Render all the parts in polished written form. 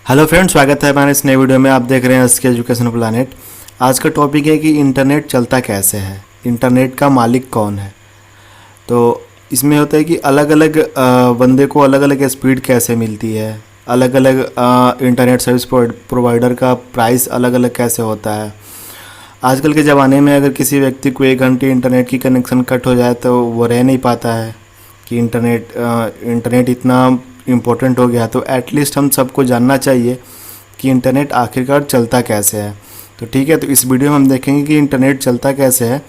Hello friends, स्वागत है हमारे इस नए वीडियो में। आप देख रहे हैं एसके एजुकेशन प्लानेट। आज का टॉपिक है कि इंटरनेट चलता कैसे है, इंटरनेट का मालिक कौन है। तो इसमें होता है कि अलग अलग बंदे को अलग अलग स्पीड कैसे मिलती है, अलग अलग इंटरनेट सर्विस प्रोवाइडर का प्राइस अलग अलग कैसे होता है। आजकल के ज़माने में अगर किसी व्यक्ति को 1 घंटे इंटरनेट की कनेक्शन कट हो जाए तो वो रह नहीं पाता है कि इंटरनेट इतना इम्पोर्टेंट हो गया। तो एटलीस्ट हम सबको जानना चाहिए कि इंटरनेट आखिरकार चलता कैसे है। तो ठीक है, तो इस वीडियो में हम देखेंगे कि इंटरनेट चलता कैसे है।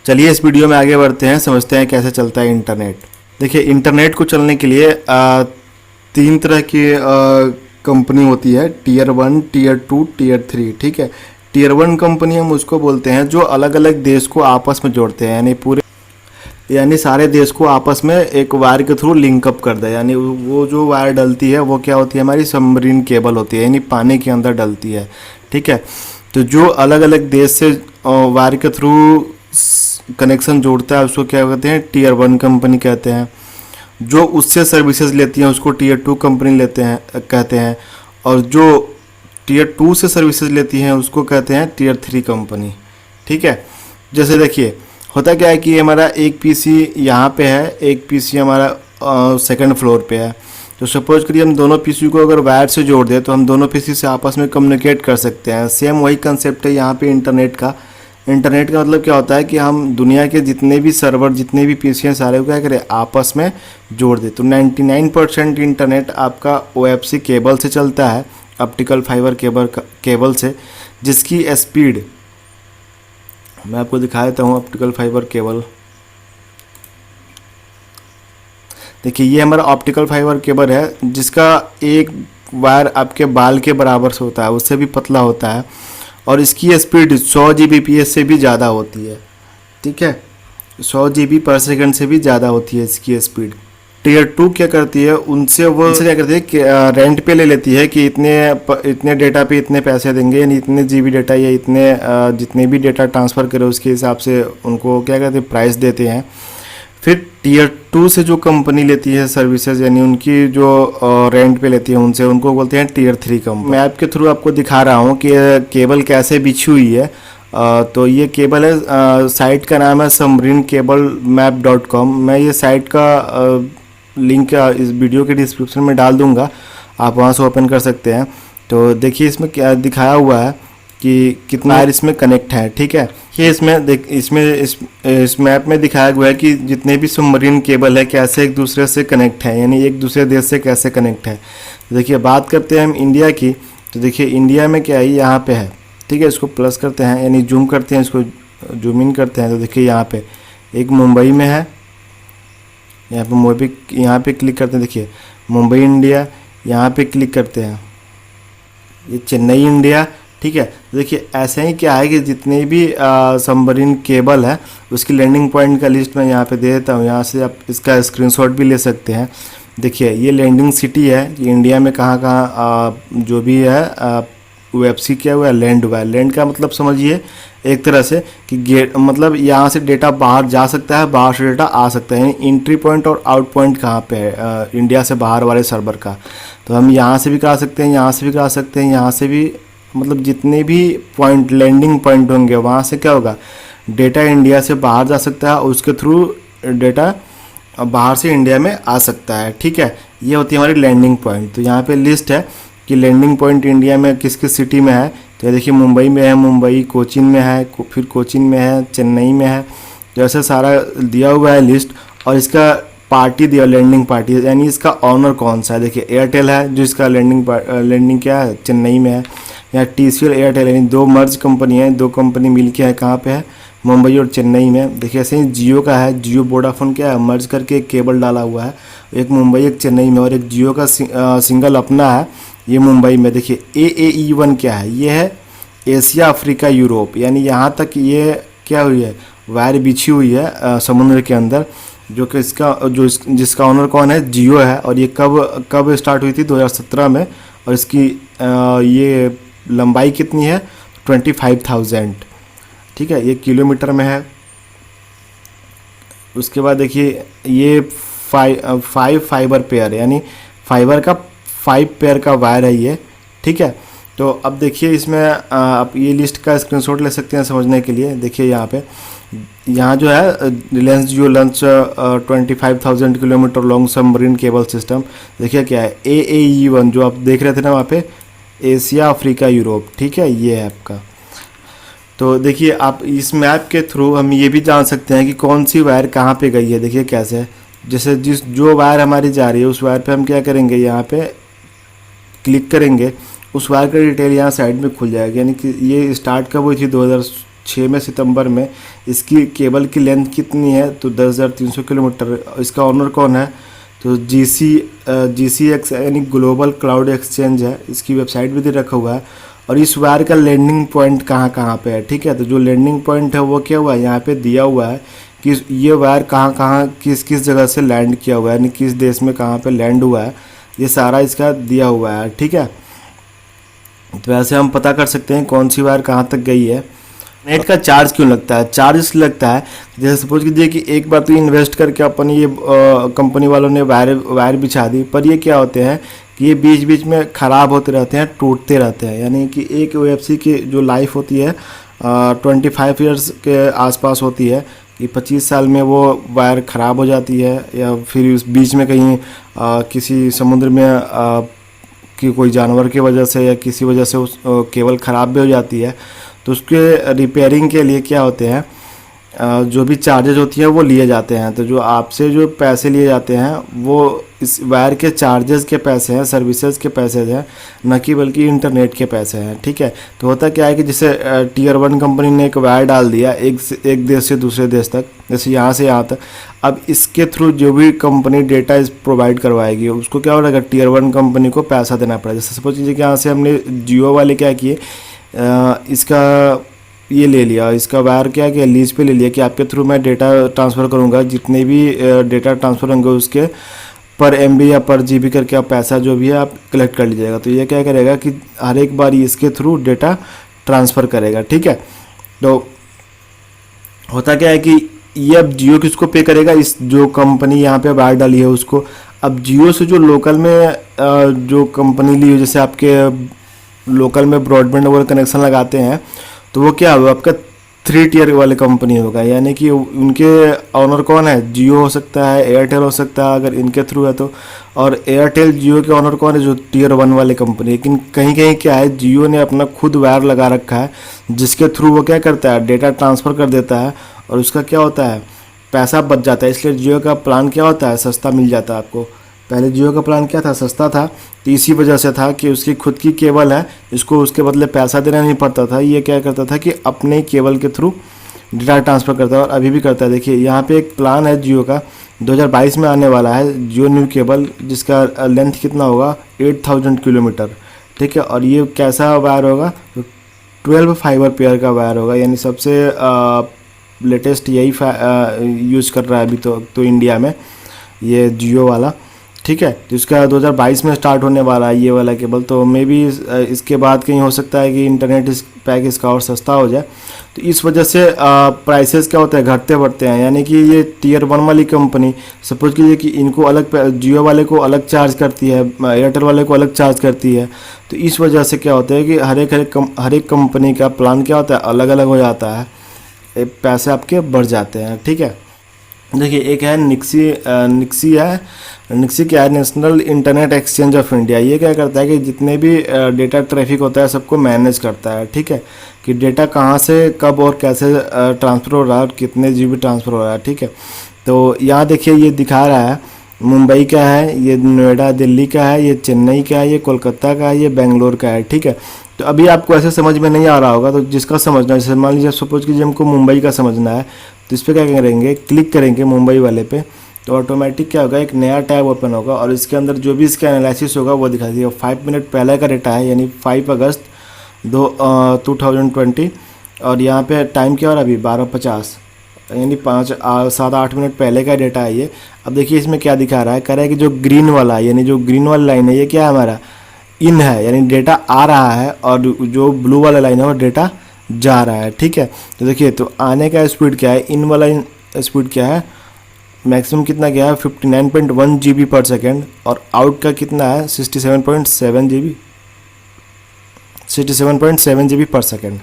चलिए इस वीडियो में आगे बढ़ते हैं, समझते हैं कैसे चलता है इंटरनेट। देखिए, इंटरनेट को चलने के लिए 3 तरह की कंपनी होती है, टीयर 1, टीयर 2, टीयर 3। ठीक है, टीयर 1 कंपनी हम उसको बोलते हैं जो अलग अलग देश को आपस में जोड़ते हैं, यानी सारे देश को आपस में एक वायर के थ्रू लिंकअप कर दे। यानी वो जो वायर डलती है वो क्या होती है, हमारी सबमरीन केबल होती है, यानी पानी के अंदर डलती है। ठीक है, तो जो अलग अलग देश से वायर के थ्रू कनेक्शन जोड़ता है उसको क्या कहते हैं, टीयर 1 कंपनी कहते हैं। जो उससे सर्विसेज लेती हैं उसको टीयर 2 कंपनी कहते हैं। और जो टीयर 2 से सर्विसेज लेती हैं उसको कहते हैं टीयर 3 कंपनी। ठीक है, जैसे देखिए होता क्या है कि हमारा एक पीसी यहाँ पे है, एक पीसी हमारा सेकंड फ्लोर पे है। तो सपोज करिए हम दोनों पीसी को अगर वायर से जोड़ दें तो हम दोनों पीसी से आपस में कम्युनिकेट कर सकते हैं। सेम वही कंसेप्ट है यहाँ पे इंटरनेट का। इंटरनेट का मतलब क्या होता है कि हम दुनिया के जितने भी सर्वर, जितने भी पीसी हैं, सारे को क्या करें, आपस में जोड़ दें। तो 99% इंटरनेट आपका OFC केबल से चलता है, ऑप्टिकल फाइबर केबल से, जिसकी स्पीड मैं आपको दिखा देता हूँ। ऑप्टिकल फाइबर केबल, देखिए ये हमारा ऑप्टिकल फाइबर केबल है जिसका एक वायर आपके बाल के बराबर से होता है, उससे भी पतला होता है। और इसकी स्पीड 100 Gbps से भी ज़्यादा होती है। ठीक है, 100 GB पर सेकंड से भी ज़्यादा होती है इसकी स्पीड। टीयर 2 क्या करती है, उनसे क्या करती है कि रेंट पे ले लेती है कि इतने डेटा पे इतने पैसे देंगे, यानी इतने GB डेटा या इतने जितने भी डेटा ट्रांसफ़र करे उसके हिसाब से उनको क्या कहते हैं, प्राइस देते हैं। फिर टीयर 2 से जो कंपनी लेती है सर्विसेज, यानी उनकी जो रेंट पे लेती है उनको बोलते हैं टीयर 3 कंपनी। मैं आपके थ्रू आपको दिखा रहा हूँ कि केबल कैसे बिछी हुई है। तो ये केबल है, साइट का नाम है submarinecablemappcom। मैं ये साइट का लिंक इस वीडियो के डिस्क्रिप्शन में डाल दूंगा, आप वहाँ से ओपन कर सकते हैं। तो देखिए इसमें क्या दिखाया हुआ है कि कितना वायर इसमें कनेक्ट है। ठीक है, ये इस मैप में दिखाया हुआ है कि जितने भी सबमरीन केबल है कैसे एक दूसरे से कनेक्ट है, यानी एक दूसरे देश से कैसे कनेक्ट है। तो देखिए बात करते हैं हम इंडिया की। तो देखिए इंडिया में क्या है, यहाँ पे है। ठीक है, इसको प्लस करते हैं, यानी जूम करते हैं, इसको जूम इन करते हैं। तो देखिए यहाँ पे एक मुंबई में है, यहाँ पे क्लिक करते हैं। देखिए मुंबई इंडिया, यहाँ पे क्लिक करते हैं, ये चेन्नई इंडिया। ठीक है, तो देखिए ऐसे ही क्या है कि जितने भी सबमरीन केबल है उसकी लैंडिंग पॉइंट का लिस्ट मैं यहाँ पे दे देता हूँ। यहाँ से आप इसका स्क्रीनशॉट भी ले सकते हैं। देखिए ये लैंडिंग सिटी है कि इंडिया में कहाँ कहाँ जो भी है OFC किया हुआ है, लैंड हुआ है। लैंड का मतलब समझिए एक तरह से कि गेट, मतलब यहाँ से डेटा बाहर जा सकता है, बाहर से डेटा आ सकता है, यानी एंट्री पॉइंट और आउट पॉइंट कहाँ पे है इंडिया से बाहर वाले सर्वर का। तो हम यहाँ से भी करा सकते हैं, यहाँ से भी करा सकते हैं, यहाँ से भी, मतलब जितने भी पॉइंट लैंडिंग पॉइंट होंगे वहाँ से क्या होगा, डेटा इंडिया से बाहर जा सकता है और उसके थ्रू डेटा बाहर से इंडिया में आ सकता है। ठीक है, ये होती है हमारी लैंडिंग पॉइंट। तो यहाँ पे लिस्ट है कि लैंडिंग पॉइंट इंडिया में किस किस सिटी में है। तो देखिए मुंबई में है, मुंबई, कोचिन में है, फिर कोचिन में है, चेन्नई में है। तो ऐसे सारा दिया हुआ है लिस्ट। और इसका पार्टी दिया, लैंडिंग पार्टी, यानी इसका ऑनर कौन सा है। देखिए एयरटेल है जो इसका लैंडिंग क्या है, चेन्नई में है। यहाँ TCL एयरटेल, यानी 2 मर्ज कंपनी है, 2 कंपनी मिल के है, कहाँ पे है, मुंबई और चेन्नई में। देखिए ऐसे ही जियो का है, जियो वोडाफोन क्या है, मर्ज करके एक केबल डाला हुआ है, एक मुंबई एक चेन्नई में। और एक जियो का सिंगल अपना है, ये मुंबई में। देखिए AAE1 क्या है, ये है एशिया अफ्रीका यूरोप, यानी यहाँ तक ये क्या हुई है, वायर बिछी हुई है समुद्र के अंदर। जो कि जिसका ऑनर कौन है, जियो है। और ये कब स्टार्ट हुई थी, 2017 में। और इसकी ये लंबाई कितनी है, 25,000। ठीक है, ये किलोमीटर में है। उसके बाद देखिए ये 5 फाइबर पेयर, यानी फाइबर का 5 पेयर का वायर है ये। ठीक है। तो अब देखिए इसमें आप ये लिस्ट का स्क्रीनशॉट ले सकते हैं समझने के लिए। देखिए यहाँ जो है Reliance Jio launch 25,000 kilometre long submarine cable system. देखिए क्या है, AAE1 जो आप देख रहे थे ना वहाँ पे, एशिया अफ्रीका यूरोप, ठीक है, ये है आपका। तो देखिए आप इस मैप के थ्रू हम ये भी जान सकते हैं कि कौन सी वायर कहाँ पे गई है। देखिए कैसे है, जैसे जो वायर हमारी जा रही है उस वायर पे हम क्या करेंगे, यहाँ पे क्लिक करेंगे, उस वायर का डिटेल यहाँ साइड में खुल जाएगा। यानी कि ये स्टार्ट कब हुई थी, 2006 में सितंबर में। इसकी केबल की लेंथ कितनी है, तो 10,300 किलोमीटर। इसका ऑनर कौन है, तो GCX यानी ग्लोबल क्लाउड एक्सचेंज है। इसकी वेबसाइट भी दे रखा हुआ है। और इस वायर का लैंडिंग पॉइंट कहाँ पे है, ठीक है। तो जो लैंडिंग पॉइंट है वो क्या हुआ है, यहाँ पे दिया हुआ है कि ये वायर कहाँ किस जगह से लैंड किया हुआ है, यानी किस देश में कहाँ पे लैंड हुआ है, ये सारा इसका दिया हुआ है, ठीक है। तो ऐसे हम पता कर सकते हैं कौन सी वायर कहाँ तक गई है। नेट का चार्ज क्यों लगता है, चार्ज इसलिए लगता है जैसे सपोज कीजिए कि एक बार तो इन्वेस्ट करके अपन ये कंपनी वालों ने वायर बिछा दी, पर ये क्या होते हैं कि ये बीच बीच में ख़राब होते रहते हैं, टूटते रहते हैं। यानी कि एक OFC की जो लाइफ होती है 25 ईयर्स के आसपास होती है, कि 25 साल में वो वायर ख़राब हो जाती है, या फिर उस बीच में कहीं किसी समुद्र में कि कोई जानवर की वजह से या किसी वजह से उस केबल ख़राब भी हो जाती है। तो उसके रिपेयरिंग के लिए क्या होते हैं, जो भी चार्जेज होती हैं वो लिए जाते हैं। तो जो आपसे जो पैसे लिए जाते हैं वो इस वायर के चार्जेस के पैसे हैं, सर्विसेज के पैसे हैं, न कि बल्कि इंटरनेट के पैसे हैं, ठीक है। तो होता क्या है कि जैसे Tier 1 कंपनी ने एक वायर डाल दिया एक देश से दूसरे देश तक, जैसे यहाँ से यहाँ तक। अब इसके थ्रू जो भी कंपनी डेटा प्रोवाइड करवाएगी उसको क्या हो रहेगा, Tier 1 कंपनी को पैसा देना पड़ेगा। जैसे सपोज कीजिए कि यहाँ से हमने जियो वाले क्या किए, इसका ये ले लिया, इसका वायर क्या किया, लीज पे ले लिया कि आपके थ्रू मैं डेटा ट्रांसफ़र करूँगा, जितने भी डेटा ट्रांसफ़र होंगे उसके पर MB या पर GB करके आप पैसा जो भी है आप कलेक्ट कर लीजिएगा। तो ये क्या करेगा कि हर एक बार इसके थ्रू डेटा ट्रांसफ़र करेगा, ठीक है। तो होता क्या है कि ये अब जियो किसको पे करेगा, इस जो कंपनी यहाँ पे वायर डाली है उसको। अब जियो से जो लोकल में जो कंपनी ली हो, जैसे आपके लोकल में ब्रॉडबैंड वगैरह कनेक्शन लगाते हैं, तो वो क्या होगा, आपका 3 टियर वाले कंपनी होगा। यानी कि उनके ऑनर कौन है, जियो हो सकता है, एयरटेल हो सकता है अगर इनके थ्रू है तो। और एयरटेल जियो के ऑनर कौन है, जो Tier 1 वाले कंपनी। लेकिन कहीं कहीं क्या है, जियो ने अपना खुद वायर लगा रखा है, जिसके थ्रू वो क्या करता है, डेटा ट्रांसफ़र कर देता है, और उसका क्या होता है, पैसा बच जाता है। इसलिए जियो का प्लान क्या होता है, सस्ता मिल जाता है आपको। पहले जियो का प्लान क्या था, सस्ता था, तो इसी वजह से था कि उसकी खुद की केबल है, इसको उसके बदले पैसा देना नहीं पड़ता था। ये क्या करता था कि अपने केबल के थ्रू डेटा ट्रांसफ़र करता है, और अभी भी करता है। देखिए यहाँ पे एक प्लान है जियो का, 2022 में आने वाला है जियो न्यू केबल, जिसका लेंथ कितना होगा, 8,000 किलोमीटर, ठीक है। और ये कैसा वायर होगा, 12 फाइबर पेयर का वायर होगा। यानी सबसे लेटेस्ट यही यूज़ कर रहा है अभी तो इंडिया में ये जियो वाला, ठीक है। तो इसका 2022 में स्टार्ट होने वाला है ये वाला केबल। तो मे बी इसके बाद कहीं हो सकता है कि इंटरनेट पैक इसका और सस्ता हो जाए। तो इस वजह से प्राइसेस क्या होते हैं, घटते बढ़ते हैं। यानी कि ये Tier 1 वाली कंपनी सपोज कीजिए कि इनको अलग, जियो वाले को अलग चार्ज करती है, एयरटेल वाले को अलग चार्ज करती है। तो इस वजह से क्या होता है कि हर एक कंपनी का प्लान क्या होता है, अलग अलग हो जाता है, पैसे आपके बढ़ जाते हैं, ठीक है। देखिए एक है निक्सी है। निक्सी क्या है, national internet exchange of India. ये क्या करता है कि जितने भी डेटा ट्रैफिक होता है सबको मैनेज करता है, ठीक है, कि डेटा कहाँ से कब और कैसे ट्रांसफ़र हो रहा है और कितने GB ट्रांसफ़र हो रहा है, ठीक है। तो यहाँ देखिए ये दिखा रहा है मुंबई का है, ये नोएडा दिल्ली का है, ये चेन्नई का है, ये कोलकाता का है, ये बेंगलोर का है, ठीक है। तो अभी आपको ऐसे समझ में नहीं आ रहा होगा, तो जिसका समझना है, जैसे मान लीजिए सपोज कीजिए हमको मुंबई का समझना है, तो इस पर क्या करेंगे, क्लिक करेंगे मुंबई वाले पे, तो ऑटोमेटिक क्या होगा, एक नया टैब ओपन होगा और इसके अंदर जो भी इसका एनालिसिस होगा वो दिखा देगा। 5 मिनट पहले का डेटा है, यानी 5 अगस्त 2020, और यहाँ पे टाइम क्या हो रहा है अभी 12:50, यानी 7-8 मिनट पहले का डेटा है ये। अब देखिए इसमें क्या दिखा रहा है, कह रहा है कि जो ग्रीन वाला है, यानी जो ग्रीन वाला लाइन है, ये क्या है हमारा इन है, यानी डेटा आ रहा है, और जो ब्लू वाला लाइन है वो डेटा जा रहा है, ठीक है। तो देखिए तो आने का स्पीड क्या है, इन वाला स्पीड क्या है, मैक्सिमम कितना गया है 59.1 GB पर सेकेंड, और आउट का कितना है 67.7 GB। 67.7 GB पर सेकेंड।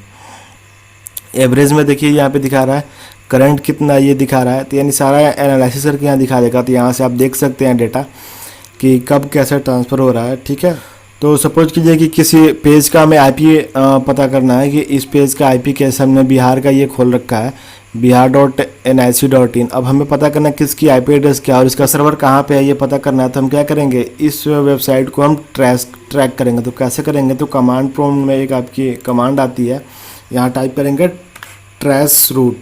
एवरेज में देखिए यहाँ पे दिखा रहा है करंट कितना ये दिखा रहा है, तो यानी सारा एनालिसिस करके यहाँ दिखा देगा। तो यहाँ से आप देख सकते हैं डेटा कि कब कैसे ट्रांसफ़र हो रहा है, ठीक है। तो सपोज कीजिए कि किसी पेज का हमें आईपी पता करना है कि इस पेज का आईपी कैसे, हमने बिहार का ये खोल रखा है bihar.nic.in। अब हमें पता करना है किसकी आईपी एड्रेस क्या है और इसका सर्वर कहाँ पे है, ये पता करना है। तो हम क्या करेंगे, इस वेबसाइट को हम ट्रैक करेंगे। तो कैसे करेंगे, तो कमांड प्रॉम्प्ट में एक आपकी कमांड आती है, यहाँ टाइप करेंगे trace route,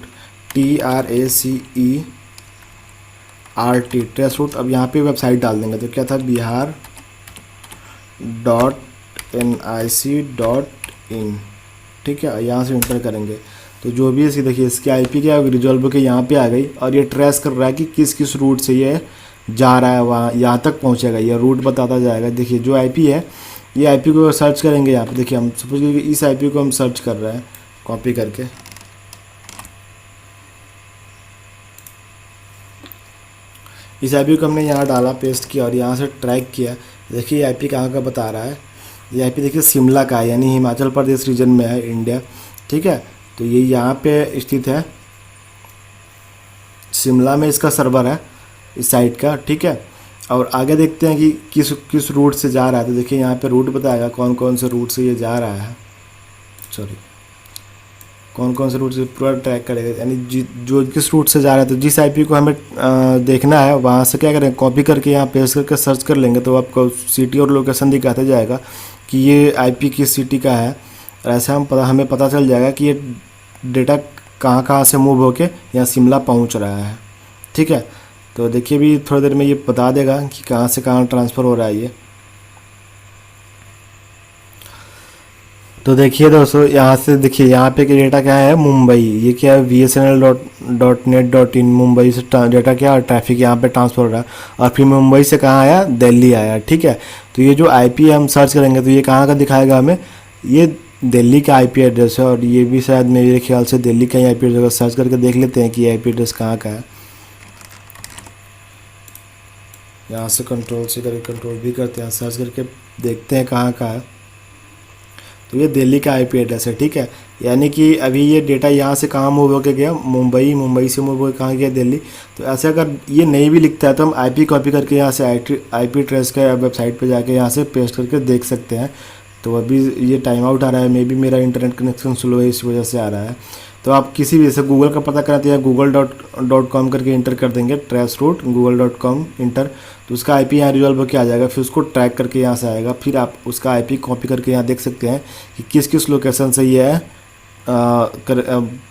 TRACERT, trace route. अब यहाँ पे वेबसाइट डाल देंगे, तो क्या था, bihar.nic.in, ठीक है। यहाँ से इंटर करेंगे तो जो भी इसकी देखिए इसकी आईपी क्या होगी, रिजॉल्व के यहाँ पे आ गई और ये ट्रेस कर रहा है कि किस किस रूट से ये जा रहा है, वहाँ यहाँ तक पहुँचेगा, ये रूट बताता जाएगा। देखिए जो आईपी है, ये आईपी को सर्च करेंगे यहाँ पे। देखिए हम सपोज कि इस आईपी को हम सर्च कर रहे हैं कॉपी करके, इस आईपी को हमने यहाँ डाला, पेस्ट किया और यहाँ से ट्रैक किया। देखिए आईपी कहाँ का बता रहा है, ये आईपी देखिए शिमला का है, यानी हिमाचल प्रदेश रीजन में है, इंडिया, ठीक है। तो ये यहाँ पे स्थित है, शिमला में इसका सर्वर है इस साइट का, ठीक है। और आगे देखते हैं कि किस रूट से जा रहा है। तो देखिए यहाँ पे रूट बताएगा कौन कौन से रूट से ये जा रहा है, कौन कौन से रूट से पूरा ट्रैक करेगा, यानी जो किस रूट से जा रहा है। तो जिस आईपी को हमें देखना है वहाँ से क्या करें, कॉपी करके यहाँ पेस्ट करके सर्च कर लेंगे, तो आपको सिटी और लोकेशन दिखाते जाएगा कि ये आईपी किस सिटी का है। और ऐसे हमें पता चल जाएगा कि ये डेटा कहाँ से मूव होके यहाँ शिमला पहुँच रहा है, ठीक है। तो देखिए भी थोड़ी देर में ये बता देगा कि कहाँ से कहाँ ट्रांसफ़र हो रहा है ये। तो देखिए दोस्तों, यहाँ से देखिए यहाँ पे डेटा क्या है, मुंबई, ये क्या है VSNL.net.in, मुंबई से डेटा क्या ट्रैफिक यहाँ पे ट्रांसफर हो रहा है। और फिर मुंबई से कहाँ आया, दिल्ली आया, ठीक है। तो ये जो आईपी हम सर्च करेंगे तो ये कहाँ का दिखाएगा हमें, ये दिल्ली का आईपी एड्रेस है। और ये भी शायद मेरे ख्याल से दिल्ली का ही आईपी एड्रेस, सर्च करके देख लेते हैं कि ये आईपी एड्रेस कहाँ का है। यहाँ से कंट्रोल से करके कंट्रोल भी करते हैं, सर्च करके देखते हैं कहाँ का है। तो ये दिल्ली का आईपी एड्रेस है, ठीक है। यानी कि अभी ये डेटा यहाँ से कहाँ मूव होकर गया, मुंबई, मुंबई से मूव होकर कहाँ गया, दिल्ली। तो ऐसे अगर ये नहीं भी लिखता है तो हम आईपी कॉपी करके यहाँ से आईपी ट्रेस का वेबसाइट पे जाके यहाँ से पेस्ट करके देख सकते हैं। तो अभी ये टाइम आउट आ रहा है, मे बी मेरा इंटरनेट कनेक्शन स्लो है, इस वजह से आ रहा है। तो आप किसी भी जैसे गूगल का पता कराते हैं, google.com करके इंटर कर देंगे, ट्रेस रूट google.com इंटर, तो उसका आईपी यहाँ रिजॉल्व होकर आ जाएगा। फिर उसको ट्रैक करके यहाँ से आएगा, फिर आप उसका आईपी कॉपी करके यहाँ देख सकते हैं कि किस किस लोकेशन से ये है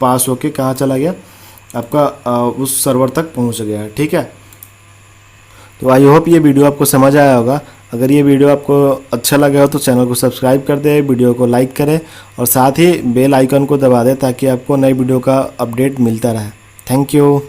पास होके कहाँ चला गया, आपका उस सर्वर तक पहुँच गया, ठीक है। तो आई होप ये वीडियो आपको समझ आया होगा। अगर ये वीडियो आपको अच्छा लगा हो तो चैनल को सब्सक्राइब कर दें, वीडियो को लाइक करें और साथ ही बेल आइकन को दबा दें ताकि आपको नई वीडियो का अपडेट मिलता रहे। Thank you.